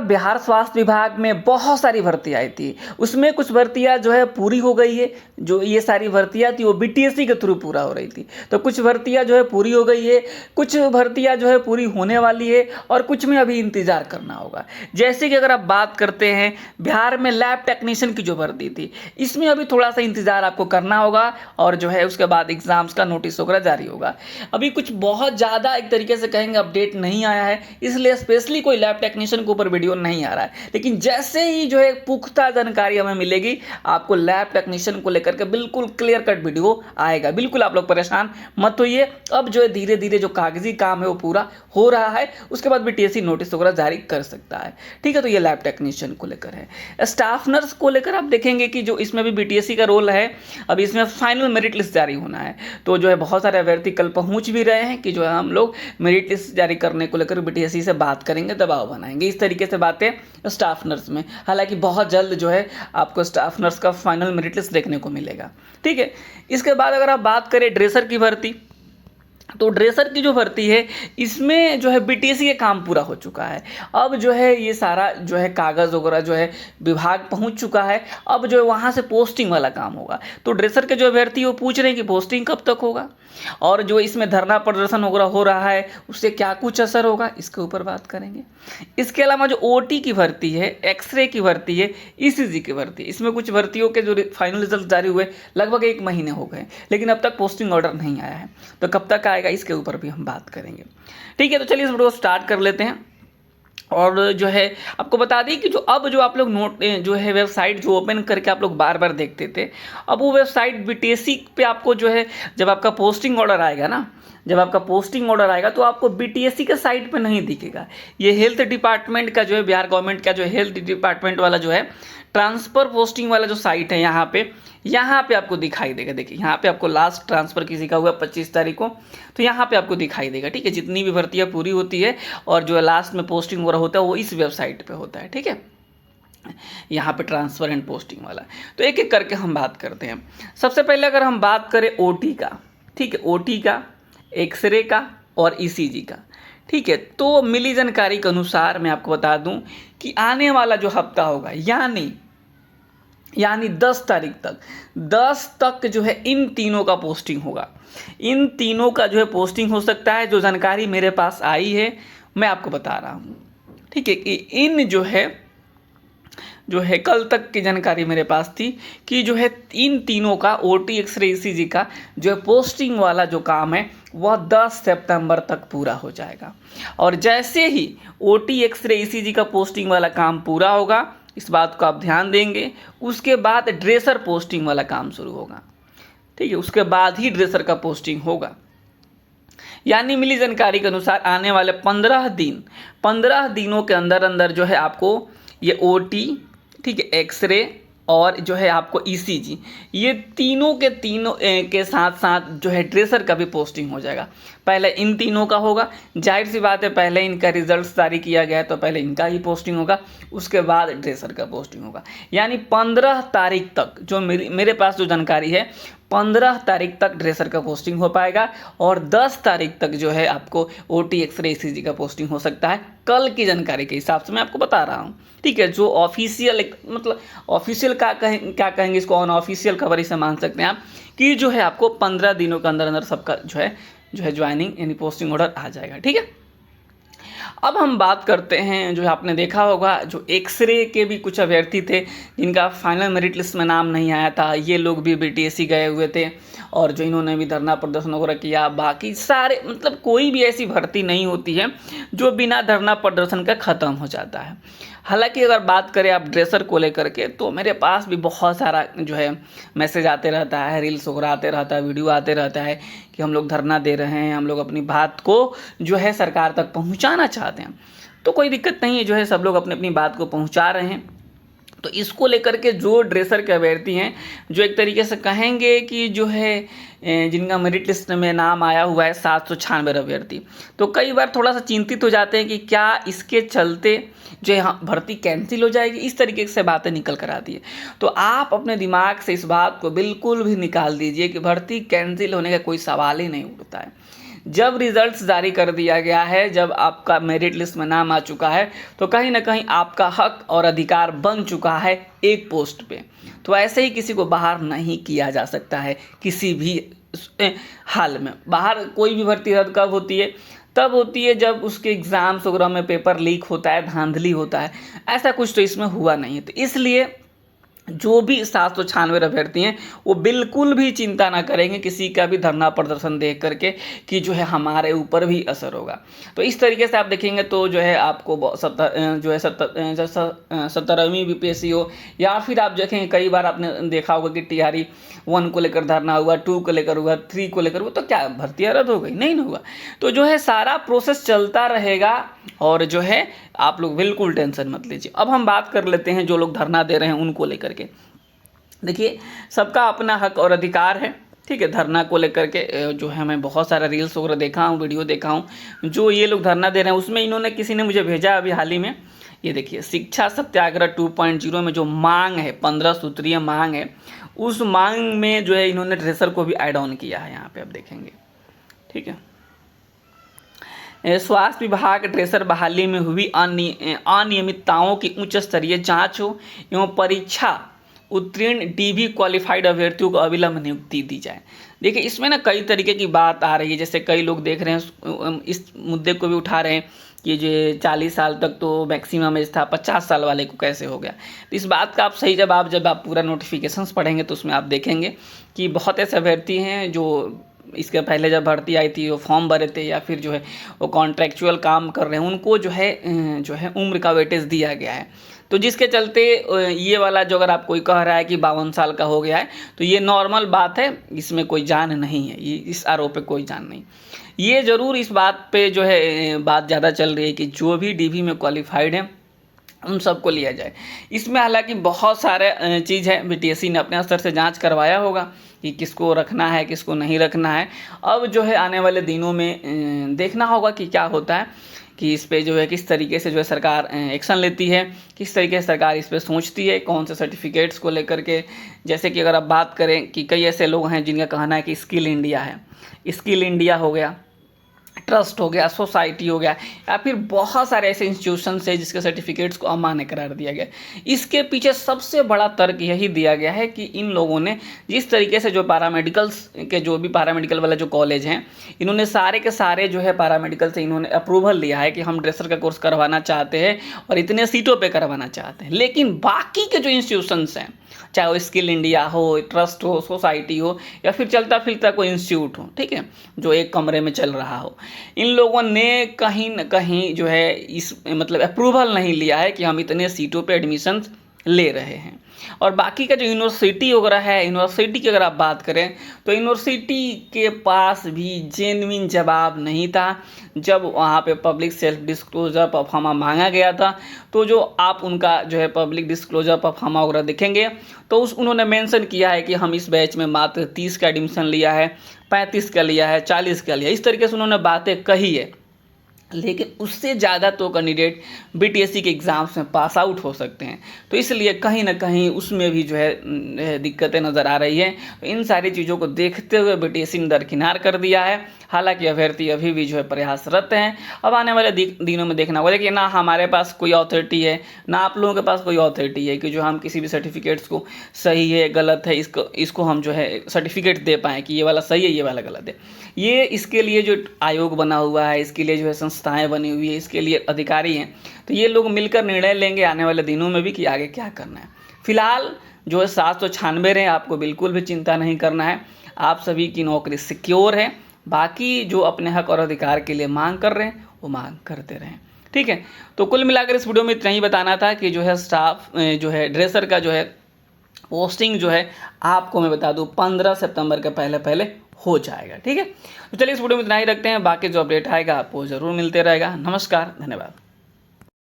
बिहार स्वास्थ्य विभाग में बहुत सारी भर्ती आई थी, उसमें कुछ भर्तियां जो है पूरी हो गई है। जो ये सारी भर्तियां थी वो बीटीएससी के थ्रू पूरा हो रही थी, तो कुछ भर्तियां जो है पूरी हो गई है, कुछ भर्तियां जो है पूरी होने वाली है और कुछ में अभी इंतजार करना होगा। जैसे कि अगर आप बात करते हैं बिहार में लैब टेक्नीशियन की जो भर्ती थी, इसमें अभी थोड़ा सा इंतजार आपको करना होगा और जो है उसके बाद एग्जाम्स का नोटिस वगैरह जारी होगा। अभी कुछ बहुत ज़्यादा एक तरीके से कहेंगे अपडेट नहीं आया है, इसलिए स्पेशली कोई लैब टेक्नीशियन के ऊपर वीडियो नहीं आ रहा है। लेकिन जैसे ही जो है पुख्ता जानकारी हमें मिलेगी, आपको लैब टेक्नीशियन को लेकर के बिल्कुल क्लियर कट वीडियो आएगा। बिल्कुल आप लोग परेशान मत होइए। अब जो है धीरे धीरे जो कागजी काम है वो पूरा हो रहा है, उसके बाद बीटीएससी नोटिस वगैरह जारी कर सकता है। ठीक है, तो ये लैब टेक्नीशियन को लेकर है। स्टाफ नर्स को लेकर आप देखेंगे कि जो इसमें भी बीटीएससी का रोल है, अभी इसमें फाइनल मेरिट लिस्ट जारी होना है। तो जो है बहुत सारे अभ्यर्थी कल पहुंच भी रहे हैं कि जो है हम लोग मेरिट लिस्ट जारी करने को लेकर बीटीएससी से बात करेंगे, दबाव बनाएंगे। इस तरीके से बातें स्टाफ नर्स में, हालांकि बहुत जल्द जो है आपको स्टाफ नर्स का फाइनल मेरिट लिस्ट देखने को मिलेगा। ठीक है, इसके बाद अगर आप बात करें ड्रेसर की भर्ती, तो ड्रेसर की जो भर्ती है इसमें जो है बीटीएससी का काम पूरा हो चुका है। अब जो है ये सारा जो है कागज़ वगैरह जो है विभाग पहुंच चुका है। अब जो है वहाँ से पोस्टिंग वाला काम होगा। तो ड्रेसर के जो अभ्यर्थी वो पूछ रहे हैं कि पोस्टिंग कब तक होगा, और जो इसमें धरना प्रदर्शन वगैरह हो रहा है उससे क्या कुछ असर होगा, इसके ऊपर बात करेंगे। इसके अलावा जो ओटी की भर्ती है, एक्सरे की भर्ती है, ईसीजी की भर्ती, इसमें कुछ भर्तियों के जो फाइनल रिजल्ट जारी हुए लगभग 1 महीने हो गए, लेकिन अब तक पोस्टिंग ऑर्डर नहीं आया है। तो कब तक आएगा इसके ऊपर भी हम बात करेंगे। ठीक है, तो चलिए इस वीडियो को स्टार्ट कर लेते हैं। और जो है आपको बता दें कि जो अब जो आप लोग नोट जो है वेबसाइट जो ओपन करके आप लोग बार बार देखते थे, अब वो वेबसाइट बीटीएससी पे आपको जो है जब आपका पोस्टिंग ऑर्डर आएगा ना, जब आपका पोस्टिंग ऑर्डर आएगा तो आपको बीटीएससी के साइट पे नहीं दिखेगा। ये हेल्थ डिपार्टमेंट का जो है, बिहार गवर्नमेंट का जो हेल्थ डिपार्टमेंट वाला जो है ट्रांसफ़र पोस्टिंग वाला जो साइट है, यहाँ पे आपको दिखाई देगा। देखिए यहाँ पे आपको लास्ट ट्रांसफ़र किसी का हुआ 25 तारीख को, तो यहाँ पे आपको दिखाई देगा। ठीक है, जितनी भी भर्तियाँ पूरी होती है और जो लास्ट में पोस्टिंग वगैरह होता है वो इस वेबसाइट पे होता है। ठीक है, यहाँ पे ट्रांसफ़र एंड पोस्टिंग वाला। तो एक एक करके हम बात करते हैं। सबसे पहले अगर हम बात करें ओटी का, ठीक है, ओटी का, एक्सरे का और ईसीजी का। ठीक है, तो मिली जानकारी के अनुसार मैं आपको बता दूं कि आने वाला जो हफ्ता होगा, यानी 10 तारीख तक, 10 तक जो है इन तीनों का पोस्टिंग होगा। इन तीनों का जो है पोस्टिंग हो सकता है। जो जानकारी मेरे पास आई है मैं आपको बता रहा हूँ। ठीक है, कि इन जो है कल तक की जानकारी मेरे पास थी कि जो है इन तीनों का ओटी, एक्सरे, ईसीजी का जो है पोस्टिंग वाला जो काम है वह 10 सितंबर तक पूरा हो जाएगा। और जैसे ही ओटी, एक्सरे, ईसीजी का पोस्टिंग वाला काम पूरा होगा, इस बात को आप ध्यान देंगे, उसके बाद ड्रेसर पोस्टिंग वाला काम शुरू होगा। ठीक है, उसके बाद ही ड्रेसर का पोस्टिंग होगा। यानी मिली जानकारी के अनुसार आने वाले 15 दिनों के अंदर अंदर जो है आपको ये ओटी, ठीक है, एक्सरे और जो है आपको ईसीजी, ये तीनों के साथ साथ जो है ड्रेसर का भी पोस्टिंग हो जाएगा। पहले इन तीनों का होगा, जाहिर सी बात है, पहले इनका रिजल्ट जारी किया गया है तो पहले इनका ही पोस्टिंग होगा, उसके बाद ड्रेसर का पोस्टिंग होगा। यानी 15 तारीख तक जो मेरे पास जो जानकारी है, 15 तारीख तक ड्रेसर का पोस्टिंग हो पाएगा और 10 तारीख तक जो है आपको ओटी, एक्सरे, ईसीजी का पोस्टिंग हो सकता है। कल की जानकारी के हिसाब से मैं आपको बता रहा हूँ। ठीक है, जो ऑफिशियल, मतलब ऑफिशियल क्या कहेंगे इसको, अनऑफिशियल खबर इसे मान सकते हैं आप, कि जो है आपको 15 दिनों के अंदर अंदर सबका जो है ज्वाइनिंग यानी पोस्टिंग ऑर्डर आ जाएगा। ठीक है, अब हम बात करते हैं, जो आपने देखा होगा जो एक्सरे के भी कुछ अभ्यर्थी थे जिनका फाइनल मेरिट लिस्ट में नाम नहीं आया था, ये लोग भी बीटीएससी गए हुए थे और जो इन्होंने भी धरना प्रदर्शन वगैरह किया। बाकी सारे, मतलब कोई भी ऐसी भर्ती नहीं होती है जो बिना धरना प्रदर्शन का ख़त्म हो जाता है। हालांकि अगर बात करें आप ड्रेसर को लेकर के, तो मेरे पास भी बहुत सारा जो है मैसेज आते रहता है, रील्स वगैरह आते रहता है, वीडियो आते रहता है कि हम लोग धरना दे रहे हैं, हम लोग अपनी बात को जो है सरकार तक पहुंचाना चाहते हैं। तो कोई दिक्कत नहीं है, जो है सब लोग अपनी अपनी बात को पहुंचा रहे हैं। तो इसको लेकर के जो ड्रेसर के अभ्यर्थी हैं, जो एक तरीके से कहेंगे कि जो है जिनका मेरिट लिस्ट में नाम आया हुआ है 796 अभ्यर्थी, तो कई बार थोड़ा सा चिंतित हो जाते हैं कि क्या इसके चलते जो यहाँ भर्ती कैंसिल हो जाएगी, इस तरीके से बातें निकल कर आती है। तो आप अपने दिमाग से इस बात को बिल्कुल भी निकाल दीजिए कि भर्ती कैंसिल होने का कोई सवाल ही नहीं उठता है। जब रिजल्ट्स जारी कर दिया गया है, जब आपका मेरिट लिस्ट में नाम आ चुका है, तो कहीं ना कहीं आपका हक और अधिकार बन चुका है एक पोस्ट पे। तो ऐसे ही किसी को बाहर नहीं किया जा सकता है किसी भी हाल में। बाहर कोई भी भर्ती रद्द कब होती है? तब होती है जब उसके एग्ज़ाम्स वगैरह में पेपर लीक होता है, धांधली होता है। ऐसा कुछ तो इसमें हुआ नहीं है। तो इसलिए जो भी 796 अभ्यर्थी हैं वो बिल्कुल भी चिंता ना करेंगे किसी का भी धरना प्रदर्शन देख करके कि जो है हमारे ऊपर भी असर होगा। तो इस तरीके से आप देखेंगे तो जो है आपको 17वीं बीपीएससी हो या फिर आप देखेंगे कई बार आपने देखा होगा कि टीआरई 1 को लेकर धरना हुआ, 2 को लेकर हुआ, 3 को लेकर हुआ, तो क्या भर्तियाँ रद्द हो गई? नहीं ना हुआ। तो जो है सारा प्रोसेस चलता रहेगा और जो है आप लोग बिल्कुल टेंशन मत लीजिए। अब हम बात कर लेते हैं जो लोग धरना दे रहे हैं उनको लेकर के। देखिए, सबका अपना हक और अधिकार है, ठीक है। धरना को लेकर के जो है मैं बहुत सारा रील्स वगैरह देखा हूँ, वीडियो देखा हूँ, जो ये लोग धरना दे रहे हैं उसमें इन्होंने किसी ने मुझे भेजा अभी हाल ही में। ये देखिए, शिक्षा सत्याग्रह 2.0 में जो मांग है, 15 सूत्रीय मांग है, उस मांग में जो है इन्होंने ड्रेसर को भी ऐड ऑन किया है। यहाँ पे आप देखेंगे, ठीक है। स्वास्थ्य विभाग ड्रेसर बहाली में हुई अनियमितताओं की उच्च स्तरीय जांच हो एवं परीक्षा उत्तीर्ण डीबी क्वालिफाइड अभ्यर्थियों को अविलंब नियुक्ति दी जाए। देखिए, इसमें ना कई तरीके की बात आ रही है। जैसे कई लोग देख रहे हैं, इस मुद्दे को भी उठा रहे हैं कि जो 40 साल तक तो मैक्सिमम एज था, 50 साल वाले को कैसे हो गया। तो इस बात का आप सही जब आप पूरा नोटिफिकेशंस पढ़ेंगे तो उसमें आप देखेंगे कि बहुत ऐसे अभ्यर्थी हैं जो इसके पहले जब भर्ती आई थी वो फॉर्म भरे थे या फिर जो है वो कॉन्ट्रैक्चुअल काम कर रहे हैं, उनको जो है उम्र का वेटेज दिया गया है। तो जिसके चलते ये वाला जो अगर आप कोई कह रहा है कि 52 साल का हो गया है तो ये नॉर्मल बात है, इसमें कोई जान नहीं है, ये इस आरोप पे कोई जान नहीं। ये ज़रूर इस बात पे जो है बात ज़्यादा चल रही है कि जो भी डीवी में क्वालिफाइड है उन सबको लिया जाए। इसमें हालांकि बहुत सारे चीज़ है, बीटीएससी ने अपने स्तर से जांच करवाया होगा कि किसको रखना है किसको नहीं रखना है। अब जो है आने वाले दिनों में देखना होगा कि क्या होता है, कि इस पे जो है किस तरीके से जो है सरकार एक्शन लेती है, किस तरीके से सरकार इस पे सोचती है, कौन से सर्टिफिकेट्स को लेकर के। जैसे कि अगर आप बात करें कि कई ऐसे लोग हैं जिनका कहना है कि स्किल इंडिया है, स्किल इंडिया हो गया, ट्रस्ट हो गया, सोसाइटी हो गया, या फिर बहुत सारे ऐसे इंस्टीट्यूशंस है जिसके सर्टिफिकेट्स को अमान्य करार दिया गया। इसके पीछे सबसे बड़ा तर्क यही दिया गया है कि इन लोगों ने जिस तरीके से जो पैरामेडिकल्स के जो भी पैरामेडिकल वाला जो कॉलेज हैं, इन्होंने सारे के सारे जो है पैरामेडिकल से इन्होंने अप्रूवल लिया है कि हम ड्रेसर का कोर्स करवाना चाहते हैं और इतने सीटों पर करवाना चाहते हैं। लेकिन बाकी के जो इंस्टीट्यूशंस हैं, चाहे वो स्किल इंडिया हो, ट्रस्ट हो, सोसाइटी हो, या फिर चलता फिरता कोई इंस्टीट्यूट हो, ठीक है, जो एक कमरे में चल रहा हो, इन लोगों ने कहीं न कहीं जो है इस मतलब अप्रूवल नहीं लिया है कि हम इतने सीटों पे एडमिशन ले रहे हैं। और बाकी का जो यूनिवर्सिटी वगैरह है, यूनिवर्सिटी की अगर आप बात करें तो यूनिवर्सिटी के पास भी जेन्युइन जवाब नहीं था। जब वहाँ पे पब्लिक सेल्फ डिस्क्लोजर परफॉर्मा मांगा गया था तो जो आप उनका जो है पब्लिक डिस्क्लोजर परफॉर्मा वगैरह देखेंगे तो उन्होंने मेंशन किया है कि हम इस बैच में मात्र 30 का एडमिशन लिया है, 35 का लिया है, 40 का लिया, इस तरीके से उन्होंने बातें कही है। लेकिन उससे ज़्यादा तो कैंडिडेट बीटीएससी के एग्ज़ाम्स में पास आउट हो सकते हैं। तो इसलिए कहीं ना कहीं उसमें भी जो है दिक्कतें नज़र आ रही हैं। तो इन सारी चीज़ों को देखते हुए बीटीएससी ने दरकिनार कर दिया है। हालांकि अभ्यर्थी अभी भी जो है प्रयासरत हैं। अब आने वाले दिनों में देखना होगा कि ना हमारे पास कोई अथॉरिटी है, ना आप लोगों के पास कोई अथॉरिटी है कि जो हम किसी भी सर्टिफिकेट्स को सही है गलत है इसको हम जो है सर्टिफिकेट दे पाएँ कि ये वाला सही है ये वाला गलत है। ये इसके लिए जो आयोग बना हुआ है, इसके लिए जो है संस्थाएं बनी हुई है, इसके लिए अधिकारी हैं, तो ये लोग मिलकर निर्णय लेंगे आने वाले दिनों में भी कि आगे क्या करना है। फिलहाल जो है 796 रहे, आपको बिल्कुल भी चिंता नहीं करना है, आप सभी की नौकरी सिक्योर है। बाकी जो अपने हक और अधिकार के लिए मांग कर रहे हैं वो मांग करते रहें, ठीक है। तो कुल मिलाकर इस वीडियो में इतना ही बताना था कि जो है स्टाफ जो है ड्रेसर का जो है पोस्टिंग जो है आपको मैं बता दूं 15 सितंबर के पहले हो जाएगा, ठीक है। तो चलिए इस वीडियो में इतना ही रखते हैं, बाकी जो अपडेट आएगा आपको ज़रूर मिलते रहेगा। नमस्कार, धन्यवाद।